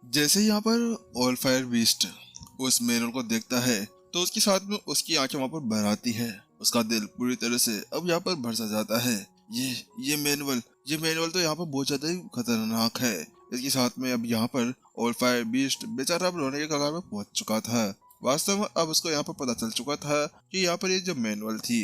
जैसे यहाँ पर ऑल फायर बीस्ट उस मेनल को देखता है तो उसके साथ में उसकी आंखें वहां पर भर आती है। उसका दिल पूरी तरह से अब यहाँ पर भर सा जाता है। ये ये मैनुअल ये मैनुअल तो यहाँ पर बहुत ज्यादा ही खतरनाक है। इसके साथ में अब यहाँ पर ऑल फायर बीस्ट बेचारा अब रोने के कगार में पहुंच चुका था। वास्तव में अब उसको यहाँ पर पता चल चुका था कि यहाँ पर ये जो मैनुअल थी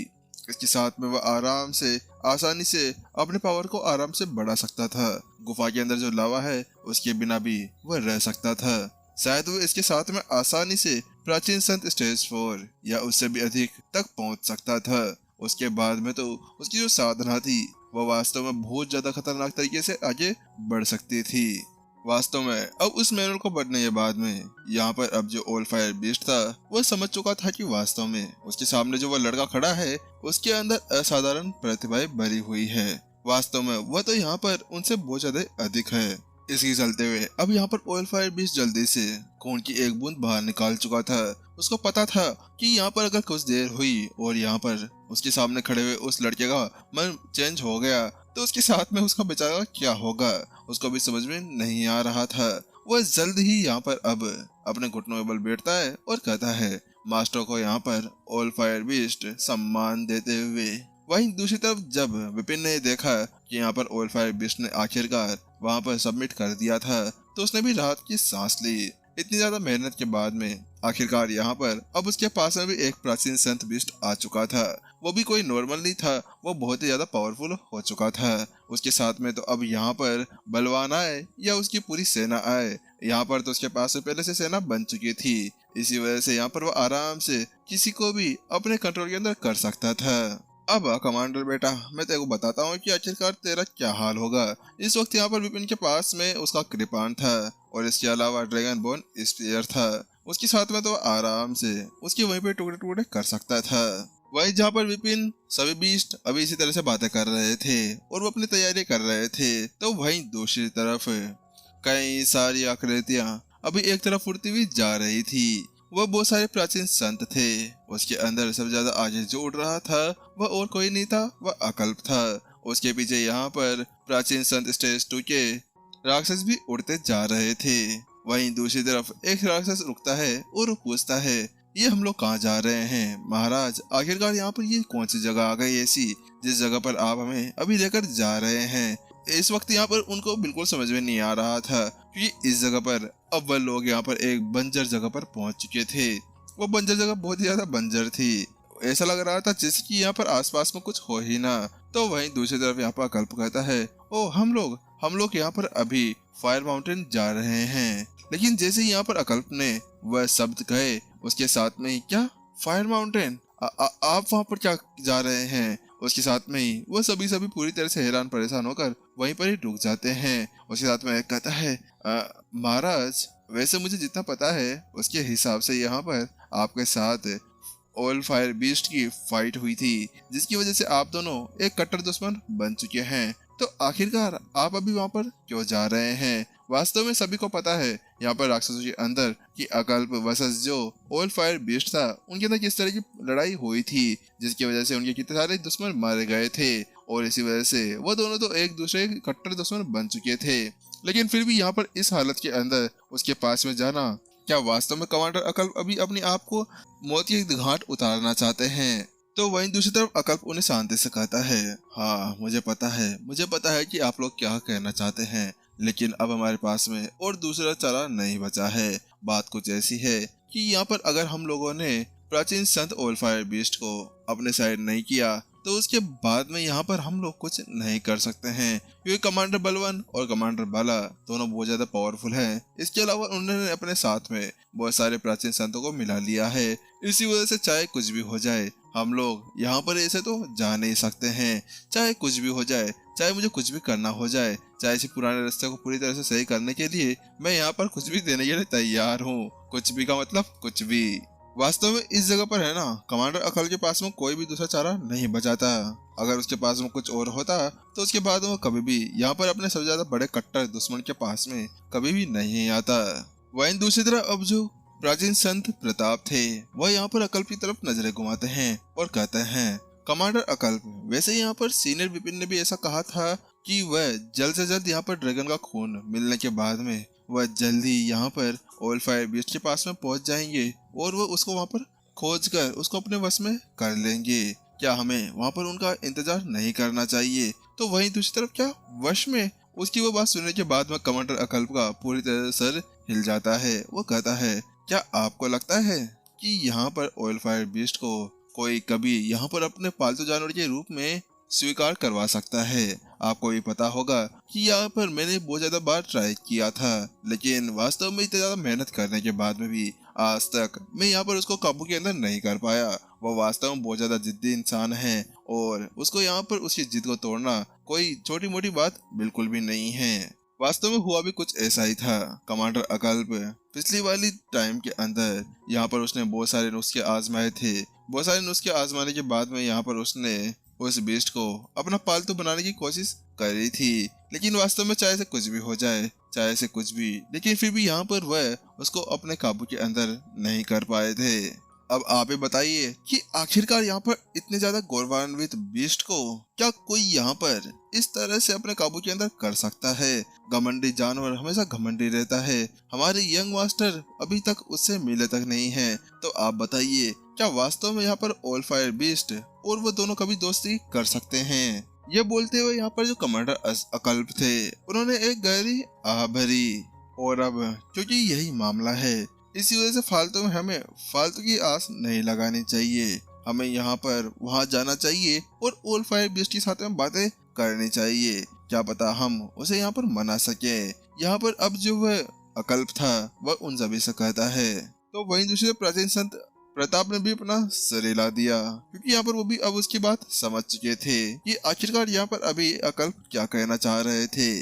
इसके साथ में वह आराम से आसानी से अपने पावर को आराम से बढ़ा सकता था। गुफा के अंदर जो लावा है उसके बिना भी वह रह सकता था। शायद वो इसके साथ में आसानी से प्राचीन संत स्टेज 4 या उससे भी अधिक तक पहुंच सकता था। उसके बाद में तो उसकी जो साधना थी वह वास्तव में बहुत ज्यादा खतरनाक तरीके से आगे बढ़ सकती थी। वास्तव में अब उस मैनुअल को बढ़ने के बाद में यहाँ पर अब जो ऑल फायर बीस्ट था वह समझ चुका था कि वास्तव में उसके सामने जो वह लड़का खड़ा है उसके अंदर असाधारण प्रतिभाएं भरी हुई है। वास्तव में वह तो यहाँ पर उनसे बहुत ज्यादा अधिक है। इसके चलते हुए अब यहाँ पर ऑयल फायर बीस्ट जल्दी से खून की एक बूंद बाहर निकाल चुका था। उसको पता था कि यहाँ पर अगर कुछ देर हुई और यहाँ पर उसके सामने खड़े हुए उस लड़के का मन चेंज हो गया तो उसके साथ में उसका बेचारा क्या होगा उसको भी समझ में नहीं आ रहा था। वह जल्द ही यहाँ पर अब अपने घुटनों में बल बैठता है और कहता है मास्टर को यहाँ पर ऑल फायर बीस्ट सम्मान देते हुए। वहीं दूसरी तरफ जब विपिन ने देखा कि यहाँ पर ऑल फायर बीस्ट ने आखिरकार वहाँ पर सबमिट कर दिया था तो उसने भी राहत की सांस ली। इतनी ज्यादा मेहनत के बाद में आखिरकार यहाँ पर अब उसके पास में भी एक प्राचीन संत बीस्ट आ चुका था। वो भी कोई नॉर्मल नहीं था, वो बहुत ही ज्यादा पावरफुल हो चुका था। उसके साथ में तो अब यहाँ पर बलवान आए या उसकी पूरी सेना आए, यहाँ पर तो उसके पास से पहले से सेना बन चुकी थी। इसी वजह से यहाँ पर वो आराम से किसी को भी अपने कंट्रोल के अंदर कर सकता था। अब कमांडर बेटा मैं तेरे को बताता हूँ कि आखिरकार तेरा क्या हाल होगा। इस वक्त यहाँ पर विपिन के पास में उसका कृपान था और इसके अलावा ड्रैगन बोन स्पीयर था। उसके साथ में तो आराम से उसके वहीं पे टुकड़े टुकड़े कर सकता था। वहीं जहाँ पर विपिन सभी बीस्ट अभी इसी तरह से बातें कर रहे थे और वो अपनी तैयारी कर रहे थे तो वहीं दूसरी तरफ कई सारी आकृतियां अभी एक तरफ उड़ती हुई जा रही थी। वह बहुत सारे प्राचीन संत थे। उसके अंदर सबसे ज्यादा आगे जो उड़ रहा था वह और कोई नहीं था, वह अकल्प था। उसके पीछे यहाँ पर प्राचीन संत स्टेज 2 के राक्षस भी उड़ते जा रहे थे। वहीं दूसरी तरफ एक राक्षस रुकता है और वो पूछता है ये हम लोग कहाँ जा रहे हैं महाराज। आखिरकार यहाँ पर ये कौन सी जगह आ गई ऐसी जिस जगह पर आप हमें अभी लेकर जा रहे हैं। इस वक्त यहाँ पर उनको बिल्कुल समझ में नहीं आ रहा था क्योंकि इस जगह पर अब वह लोग यहाँ पर एक बंजर जगह पर पहुंच चुके थे। वो बंजर जगह बहुत ही ज्यादा बंजर थी, ऐसा लग रहा था जैसे कि यहाँ पर आसपास में कुछ हो ही ना। तो वहीं दूसरी तरफ यहाँ पर कल्प कहता है ओ हम लोग यहाँ पर अभी फायर माउंटेन जा रहे हैं। लेकिन जैसे ही यहाँ पर अकल्प ने वह शब्द कहे उसके साथ में ही क्या फायर माउंटेन आप वहाँ पर क्या जा रहे हैं। उसके साथ में ही वो सभी पूरी तरह से हैरान परेशान होकर वहीं पर ही रुक जाते हैं। उसके साथ में कहता है महाराज वैसे मुझे जितना पता है उसके हिसाब से यहाँ पर आपके साथ ऑल फायर बीस्ट की फाइट हुई थी जिसकी वजह से आप दोनों एक कट्टर दुश्मन बन चुके हैं। तो आखिरकार आप अभी वहाँ पर क्यों जा रहे हैं। वास्तव में सभी को पता है यहाँ पर राक्षसों के अंदर कि अकल्प वर्सेस जो ऑल फायर बीस्ट था उनके अंदर किस तरह की लड़ाई हुई थी जिसकी वजह से उनके कितने सारे दुश्मन मारे गए थे और इसी वजह से वो दोनों तो एक दूसरे के कट्टर दुश्मन बन चुके थे। लेकिन फिर भी यहाँ पर इस हालत के अंदर उसके पास में जाना क्या वास्तव में कमांडर अकल्प अभी अपने आप को मौत की घाट उतारना चाहते हैं। तो वहीं दूसरी तरफ अकल्प उन्हें शांति से कहता है हाँ मुझे पता है कि आप लोग क्या कहना चाहते हैं, लेकिन अब हमारे पास में और दूसरा चारा नहीं बचा है। बात कुछ ऐसी है कि यहाँ पर अगर हम लोगों ने प्राचीन संत ऑल फायर बीस्ट को अपने साइड नहीं किया तो उसके बाद में यहाँ पर हम लोग कुछ नहीं कर सकते हैं क्योंकि कमांडर बलवन और कमांडर बाला दोनों बहुत ज्यादा पावरफुल हैं। इसके अलावा उन्होंने अपने साथ में बहुत सारे प्राचीन संतों को मिला लिया है। इसी वजह से चाहे कुछ भी हो जाए हम लोग यहाँ पर ऐसे तो जा नहीं सकते हैं। चाहे कुछ भी हो जाए, चाहे मुझे कुछ भी करना हो जाए, चाहे इसी पुराने रास्ते को पूरी तरह से सही करने के लिए मैं यहाँ पर कुछ भी देने के लिए तैयार हूँ। कुछ भी का मतलब कुछ भी। वास्तव में इस जगह पर है ना कमांडर अकल के पास में कोई भी दूसरा चारा नहीं बचाता। अगर उसके पास में कुछ और होता तो उसके बाद वो कभी भी यहाँ पर अपने सबसे ज्यादा बड़े कट्टर दुश्मन के पास में कभी भी नहीं आता। वहीं दूसरी तरफ अब जो प्राचीन संत प्रताप थे वह यहाँ पर अकल्प की तरफ नजरें घुमाते हैं और कहते हैं कमांडर अकल्प वैसे यहाँ पर सीनियर विपिन ने भी ऐसा कहा था कि वह जल्द से जल्द यहाँ पर ड्रैगन का खून मिलने के बाद में वह जल्दी यहाँ पर ऑल फायर बीस्ट के पास में पहुंच जाएंगे और वह उसको वहाँ पर खोज कर उसको अपने वश में कर लेंगे। क्या हमें वहाँ पर उनका इंतजार नहीं करना चाहिए? तो वहीं दूसरी तरफ क्या वश में उसकी वो बात सुनने के बाद में कमांडर अकल्प का पूरी तरह से सर हिल जाता है। वो कहता है, क्या आपको लगता है कि यहाँ पर ऑयल फायर बीस्ट को कोई कभी यहाँ पर अपने पालतू जानवर के रूप में स्वीकार करवा सकता है? आपको भी पता होगा कि यहाँ पर मैंने बहुत ज्यादा बार ट्राई किया था, लेकिन वास्तव में इतनी ज्यादा मेहनत करने के बाद में भी आज तक मैं यहाँ पर उसको काबू के अंदर नहीं कर पाया। वो वास्तव में बहुत ज्यादा जिद्दी इंसान है और उसको यहाँ पर उसकी जिद को तोड़ना कोई छोटी मोटी बात बिल्कुल भी नहीं है। वास्तव में हुआ भी कुछ ऐसा ही था। कमांडर अकल्प पिछली वाली टाइम के अंदर यहाँ पर उसने बहुत सारे नुस्खे आजमाए थे। बहुत सारे नुस्खे आजमाने के बाद में यहाँ पर उसने उस बीस्ट को अपना पालतू बनाने की कोशिश करी थी, लेकिन वास्तव में चाहे से कुछ भी हो जाए, चाहे से कुछ भी, लेकिन फिर भी यहाँ पर वह उसको अपने काबू के अंदर नहीं कर पाए थे। अब आप ही बताइए कि आखिरकार यहाँ पर इतने ज्यादा गौरवान्वित बीस्ट को क्या कोई यहाँ पर इस तरह से अपने काबू के अंदर कर सकता है? घमंडी जानवर हमेशा घमंडी रहता है। हमारे यंग मास्टर अभी तक उससे मिले तक नहीं है। तो आप बताइए, क्या वास्तव में यहाँ पर ऑल फायर बीस्ट और वो दोनों कभी दोस्ती कर सकते हैं? ये बोलते हुए यहाँ पर जो कमांडर अकल्प थे उन्होंने एक गहरी आह भरी। और अब क्योंकि यही मामला है, इसी वजह से फालतू में हमें फालतू की आस नहीं लगानी चाहिए। हमें यहाँ पर वहाँ जाना चाहिए और ऑल फायर बीस्ट के साथ में बातें करनी चाहिए। क्या पता हम उसे यहाँ पर मना सके। यहाँ पर अब जो वह अकल्प था वह उन सभी से कहता है। तो वहीं दूसरे प्राचीन संत प्रताप ने भी अपना सर हिला दिया, क्योंकि यहाँ पर वो भी अब उसकी बात समझ चुके थे कि आखिरकार यहाँ पर अभी अकल्प क्या कहना चाह रहे थे।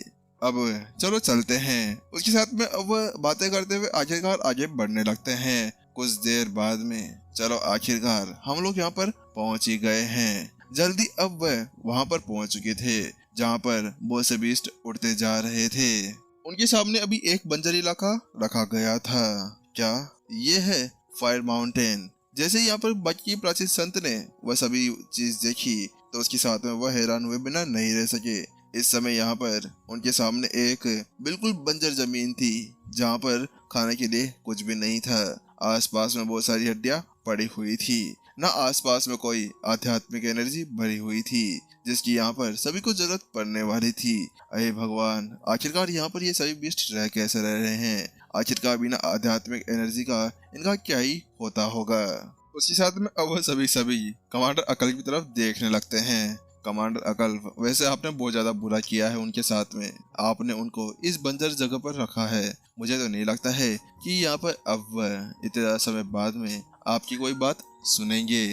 अब चलो चलते हैं। उसके साथ में अब वह बातें करते हुए आखिरकार आगे बढ़ने लगते हैं। कुछ देर बाद में चलो आखिरकार हम लोग यहाँ पर पहुंच ही गए हैं। जल्दी अब वह वहां पर पहुंच चुके थे जहां पर बहुत से बीस्ट उड़ते जा रहे थे। उनके सामने अभी एक बंजर इलाका रखा गया था। क्या ये है फायर माउंटेन? जैसे यहाँ पर बाकी प्राचीन संत ने वह सभी चीज देखी तो उसके साथ में वह हैरान हुए बिना नहीं रह सके। इस समय यहाँ पर उनके सामने एक बिल्कुल बंजर जमीन थी जहाँ पर खाने के लिए कुछ भी नहीं था। आसपास में बहुत सारी हड्डियां पड़ी हुई थी। न आसपास में कोई आध्यात्मिक एनर्जी भरी हुई थी जिसकी यहाँ पर सभी को जरूरत पड़ने वाली थी। अरे भगवान, आखिरकार यहाँ पर ये सभी बीस्ट रह कैसे रह रहे हैं? आखिरकार बिना आध्यात्मिक एनर्जी का इनका क्या ही होता होगा? उसके साथ में अब वह सभी कमांडर अकल्प की तरफ देखने लगते हैं। कमांडर अकल्प, वैसे आपने बहुत ज्यादा बुरा किया है उनके साथ में। आपने उनको इस बंजर जगह पर रखा है। मुझे तो नहीं लगता है कि यहाँ पर अब वह इतने ज्यादा समय बाद में आपकी कोई बात सुनेंगे।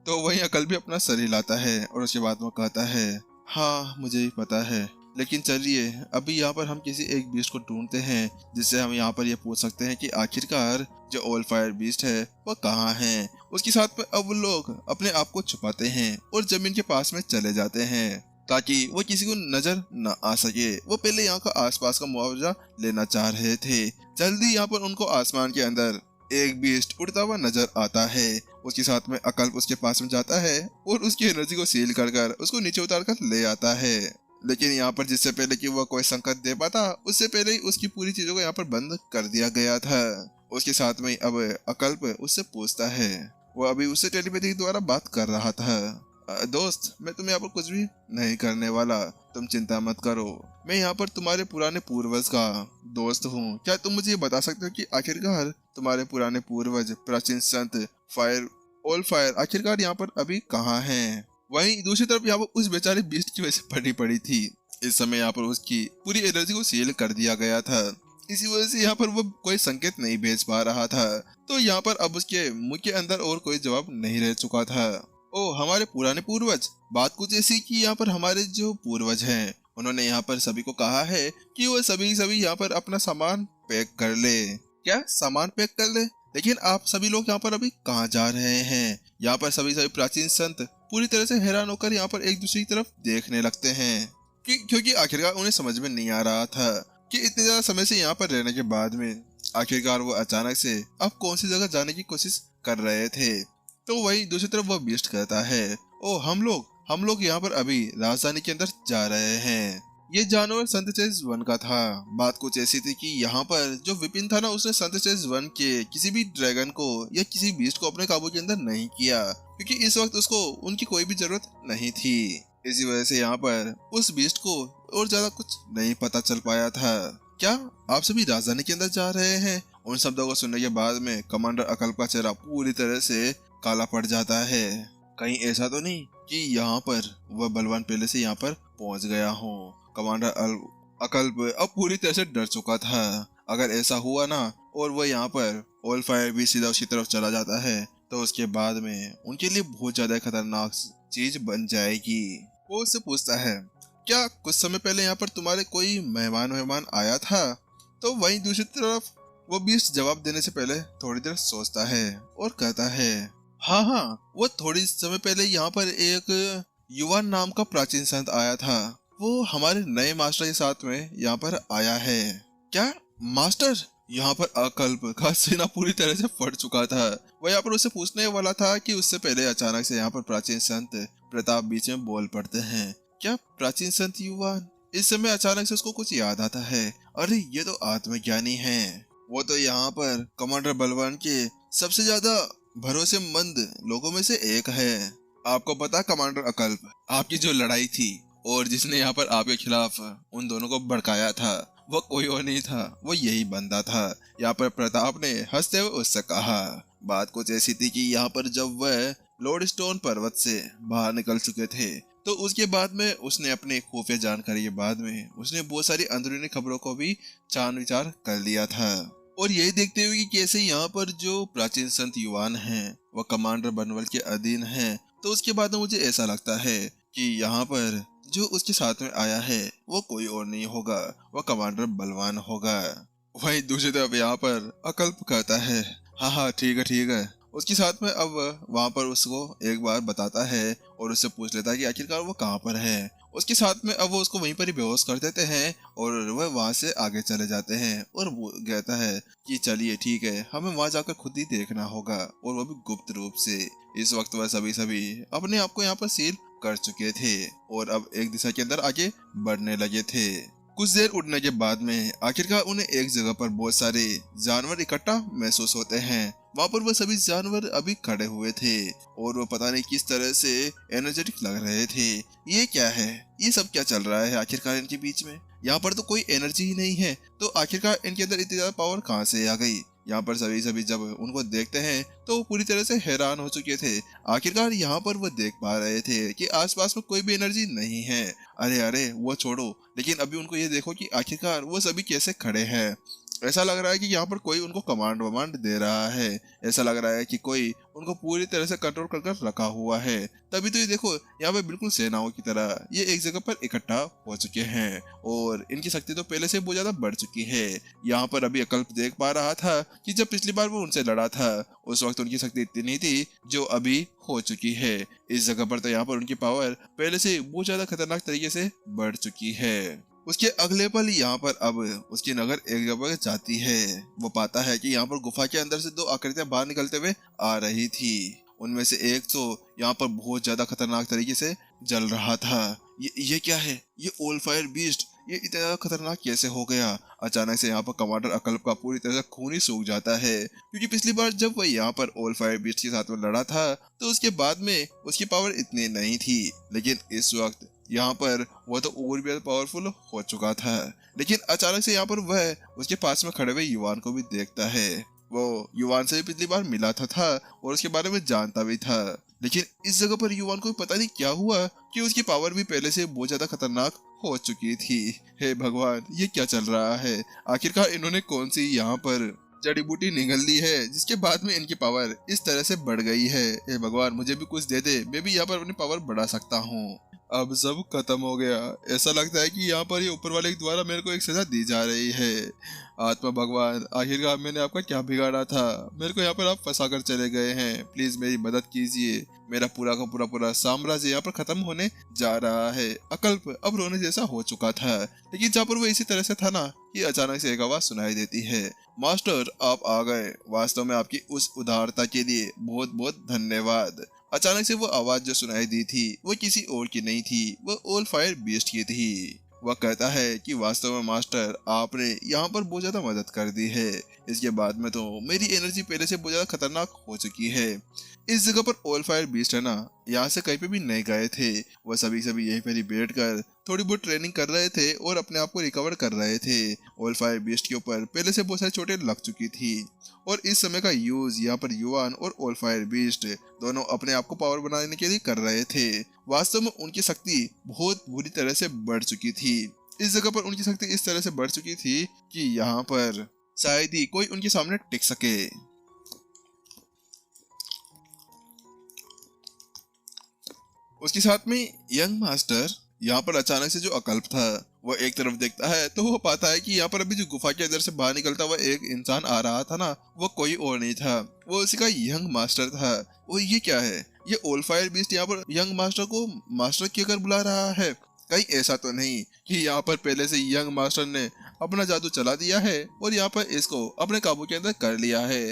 तो वही अकल्प भी अपना सर हिलाता है और उसके बाद वो कहता है, हाँ मुझे भी पता है, लेकिन चलिए अभी यहाँ पर हम किसी एक बीस्ट को ढूंढते हैं जिससे हम यहाँ पर ये पूछ सकते हैं कि आखिरकार जो ऑल फायर बीस्ट है वह कहाँ है। उसके साथ में अब लोग अपने आप को छुपाते हैं और जमीन के पास में चले जाते हैं ताकि वो किसी को नजर न आ सके। वो पहले यहाँ का आसपास का मुआवजा लेना चाह रहे थे। जल्दी यहाँ पर उनको आसमान के अंदर एक बीस्ट उड़ता हुआ नजर आता है। उसके साथ में अकल्प उसके पास में जाता है और उसकी एनर्जी को सील कर उसको नीचे उतार कर ले आता है। लेकिन यहाँ पर जिससे पहले कि वह कोई संकट दे पाता, उससे पहले ही उसकी पूरी चीजों को यहाँ पर बंद कर दिया गया था। उसके साथ में अब अकल्प उससे पूछता है। वो अभी उससे टेलीपैथी द्वारा बात कर रहा था। दोस्त, मैं तुम्हें यहाँ पर कुछ भी नहीं करने वाला, तुम चिंता मत करो। मैं यहाँ पर तुम्हारे पुराने पूर्वज का दोस्त हूँ। क्या तुम मुझे ये बता सकते हो कि आखिरकार तुम्हारे पुराने पूर्वज प्राचीन संत ऑल फायर आखिरकार यहाँ पर अभी कहाँ हैं? वहीं दूसरी तरफ यहाँ पर उस बेचारे बीस्ट की वजह से पड़ी थी। इस समय यहाँ पर उसकी पूरी एनर्जी को सील कर दिया गया था। इसी वजह से यहाँ पर वो कोई संकेत नहीं भेज पा रहा था। तो यहाँ पर अब उसके मुंह के अंदर और कोई जवाब नहीं रह चुका था। ओ हमारे पुराने पूर्वज, बात कुछ ऐसी कि यहाँ पर हमारे जो पूर्वज हैं उन्होंने यहाँ पर सभी को कहा है कि वो सभी यहाँ पर अपना सामान पैक कर ले। क्या सामान पैक कर ले? लेकिन आप सभी लोग यहाँ पर अभी कहाँ जा रहे हैं? यहाँ पर सभी प्राचीन संत पूरी तरह से हैरान होकर यहाँ पर एक दूसरे की तरफ देखने लगते हैं क्योंकि आखिरकार उन्हें समझ में नहीं आ रहा था कि इतने ज्यादा समय से यहाँ पर रहने के बाद में आखिरकार वो अचानक से अब कौन सी जगह जाने की कोशिश कर रहे थे। तो वही दूसरी तरफ वह बीस्ट कहता है, ओ हम लोग यहाँ पर अभी राजधानी के अंदर जा रहे हैं। ये जानवर संतचेज वन का था। बात कुछ ऐसी थी कि यहाँ पर जो विपिन था ना, उसने संतचेज वन के किसी भी ड्रैगन को या किसी बीस्ट को अपने काबू के अंदर नहीं किया, क्योंकि इस वक्त उसको उनकी कोई भी जरूरत नहीं थी। इसी वजह से यहाँ पर उस बीस्ट को और ज्यादा कुछ नहीं पता चल पाया था। क्या आप सभी राजधानी के अंदर जा रहे हैं? उन शब्दों को सुनने के बाद में कमांडर अकल्प का चेहरा पूरी तरह से काला पड़ जाता है। कहीं ऐसा तो नहीं कि यहाँ पर वह बलवान पहले से यहाँ पर पहुंच गया हो? कमांडर अकल्प अब पूरी तरह से डर चुका था। अगर ऐसा हुआ ना और वह यहाँ पर ऑल फायर भी सीधा उसकी तरफ चला जाता है, तो उसके बाद में उनके लिए बहुत ज्यादा खतरनाक चीज बन जाएगी। वो उससे पूछता है, क्या कुछ समय पहले यहाँ पर तुम्हारे कोई मेहमान आया था? तो वहीं दूसरी तरफ वो बीस्ट जवाब देने से पहले थोड़ी देर सोचता है और कहता है, हाँ हाँ, वो थोड़ी समय पहले यहाँ पर एक युवान नाम का प्राचीन संत आया था। वो हमारे नए मास्टर के साथ में यहाँ पर आया है। क्या मास्टर? यहाँ पर अकल्प का सीना पूरी तरह से फट चुका था। वह यहाँ पर उससे पूछने वाला था कि उससे पहले अचानक से यहाँ पर प्राचीन संत प्रताप बीच में बोल पड़ते हैं। क्या प्राचीन संत युवान? इस समय अचानक से उसको कुछ याद आता है, अरे ये तो आत्मज्ञानी हैं। वो तो यहाँ पर कमांडर बलवान के सबसे ज्यादा भरोसेमंद लोगों में से एक है। आपको पता कमांडर अकल्प, आपकी जो लड़ाई थी और जिसने यहाँ पर आपके खिलाफ उन दोनों को भड़काया था, वो कोई और नहीं था, वो यही बंदा था। यहाँ पर प्रताप ने हंसते हुए उससे कहा। बात कुछ ऐसी थी कि यहाँ पर जब वह लॉर्ड स्टोन पर्वत से बाहर निकल चुके थे, तो उसके बाद में उसने अपने खुफिया जानकारी के बाद में उसने बहुत सारी अंदरूनी खबरों को भी छान विचार कर लिया था। और यही देखते हुए कि कैसे यहाँ पर जो प्राचीन संत युवान हैं वह कमांडर बनवल के अधीन हैं, तो उसके बाद में मुझे ऐसा लगता है कि यहाँ पर जो उसके साथ में आया है वो कोई और नहीं होगा, वह कमांडर बलवान होगा। वही दूसरी तरफ यहाँ पर अकल्प कहता है, हाँ हाँ ठीक है। उसके साथ में अब वहाँ पर उसको एक बार बताता है और उससे पूछ लेता है कि आखिरकार वो कहाँ पर है। उसके साथ में अब वो उसको वहीं पर ही बेहोश कर देते हैं और वह वहाँ से आगे चले जाते हैं। और वो कहता है कि चलिए ठीक है, हमें वहाँ जाकर खुद ही देखना होगा, और वो भी गुप्त रूप से। इस वक्त वह सभी अपने आप को यहाँ पर सील कर चुके थे और अब एक दिशा के अंदर आगे बढ़ने लगे थे। कुछ देर उड़ने के बाद में आखिरकार उन्हें एक जगह पर बहुत सारे जानवर इकट्ठा महसूस होते हैं। वहाँ पर वो सभी जानवर अभी खड़े हुए थे और वो पता नहीं किस तरह से एनर्जेटिक लग रहे थे। ये क्या है? ये सब क्या चल रहा है आखिरकार इनके बीच में? यहाँ पर तो कोई एनर्जी ही नहीं है, तो आखिरकार इनके अंदर इतनी ज्यादा पावर कहाँ से आ गई? यहाँ पर सभी जब उनको देखते हैं तो वो पूरी तरह से हैरान हो चुके थे। आखिरकार यहाँ पर वो देख पा रहे थे कि आसपास में कोई भी एनर्जी नहीं है। अरे वो छोड़ो, लेकिन अभी उनको ये देखो कि आखिरकार वो सभी कैसे खड़े हैं। ऐसा लग रहा है कि यहाँ पर कोई उनको कमांड वमांड दे रहा है। ऐसा लग रहा है कि कोई उनको पूरी तरह से कंट्रोल कर रखा हुआ है। तभी तो ये देखो, यहाँ पे बिल्कुल सेनाओं की तरह ये एक जगह पर इकट्ठा हो चुके हैं और इनकी शक्ति तो पहले से बहुत ज्यादा बढ़ चुकी है। यहाँ पर अभी अकल्प देख पा रहा था कि जब पिछली बार वो उनसे लड़ा था उस वक्त उनकी शक्ति इतनी नहीं थी जो अभी हो चुकी है। इस जगह पर तो यहाँ पर उनकी पावर पहले से बहुत ज्यादा खतरनाक तरीके से बढ़ चुकी है। उसके अगले पल यहाँ पर अब उसकी नजर एक जगह जाती है। वो पाता है कि यहाँ पर गुफा के अंदर से दो आकृतियां बाहर निकलते हुए आ रही थी। उनमें से एक तो यहाँ पर बहुत ज्यादा खतरनाक तरीके से जल रहा था। ये क्या है? ये ऑल फायर बीस्ट, ये इतना ज्यादा खतरनाक कैसे हो गया? अचानक से यहाँ पर कमांडर अकल्प का पूरी तरह से खून ही सूख जाता है, क्योंकि पिछली बार जब वह यहाँ पर ऑल फायर बीस्ट के साथ में लड़ा था तो उसके बाद में उसकी पावर इतनी नहीं थी, लेकिन इस वक्त यहाँ पर वह तो और भी पावरफुल हो चुका था। लेकिन अचानक से यहाँ पर वह उसके पास में खड़े हुए युवान को भी देखता है। वो युवान से पिछली बार मिला था और उसके बारे में जानता भी था, लेकिन इस जगह पर युवान को पता नहीं क्या हुआ कि उसकी पावर भी पहले से बहुत ज्यादा खतरनाक हो चुकी थी। हे भगवान, ये क्या चल रहा है? आखिरकार इन्होंने कौन सी यहाँ पर जड़ी बूटी निगल ली है जिसके बाद में इनकी पावर इस तरह से बढ़ गई है? हे भगवान, मुझे भी कुछ दे दे, मैं भी यहाँ पर अपनी पावर बढ़ा सकता हूँ। अब सब खत्म हो गया। ऐसा लगता है कि यहाँ पर ये ऊपर वाले के द्वारा मेरे को एक सजा दी जा रही है। आत्मा भगवान, आखिरकार मैंने आपका क्या बिगाड़ा था? मेरे को यहाँ पर आप फंसा कर चले गए हैं। प्लीज मेरी मदद कीजिए। मेरा पूरा का पूरा साम्राज्य यहाँ पर खत्म होने जा रहा है। अकल्प अब रोने जैसा हो चुका था, लेकिन जहाँ पर वो इसी तरह से था ना कि अचानक से एक आवाज सुनाई देती है, मास्टर आप आ गए। वास्तव में आपकी उस उदारता के लिए बहुत बहुत धन्यवाद। अचानक से वो आवाज जो सुनाई दी थी वो किसी और की नहीं थी, वो ऑल फायर बीस्ट की थी। वह कहता है कि वास्तव में मास्टर आपने यहाँ पर बहुत ज्यादा मदद कर दी है। इसके बाद में तो मेरी एनर्जी पहले से बहुत ज्यादा खतरनाक हो चुकी है। इस जगह पर ऑल फायर बीस्ट है ना, यहाँ से कहीं पे भी नहीं गए थे। वह सभी सभी यहीं पर ही बैठ कर थोड़ी बहुत ट्रेनिंग कर रहे थे और अपने आप को रिकवर कर रहे थे। ऑल फायर बीस्ट के ऊपर पहले से बहुत सारी चोटें लग चुकी थी और इस समय का यूज यहाँ पर युवान और ऑल फायर बीस्ट दोनों अपने आप को पावर बनाने के लिए कर रहे थे। वास्तव में उनकी शक्ति बहुत बुरी तरह से बढ़ चुकी थी। इस जगह पर उनकी शक्ति इस तरह से बढ़ चुकी थी कि यहाँ पर शायद ही कोई उनके सामने टिक सके। उसके साथ में यंग मास्टर यहाँ पर अचानक से जो अकल्प था वह एक तरफ देखता है तो वो पाता है कि यहाँ पर अभी जो गुफा के अंदर से बाहर निकलता हुआ एक इंसान आ रहा था ना, वो कोई और नहीं था, वो उसी का यंग मास्टर था। वो ये क्या है, ये ऑल फायर बीस्ट यहाँ पर यंग मास्टर को मास्टर कहकर बुला रहा है। कहीं ऐसा तो नहीं कि यहाँ पर पहले से यंग मास्टर ने अपना जादू चला दिया है और यहाँ पर इसको अपने काबू के अंदर कर लिया है।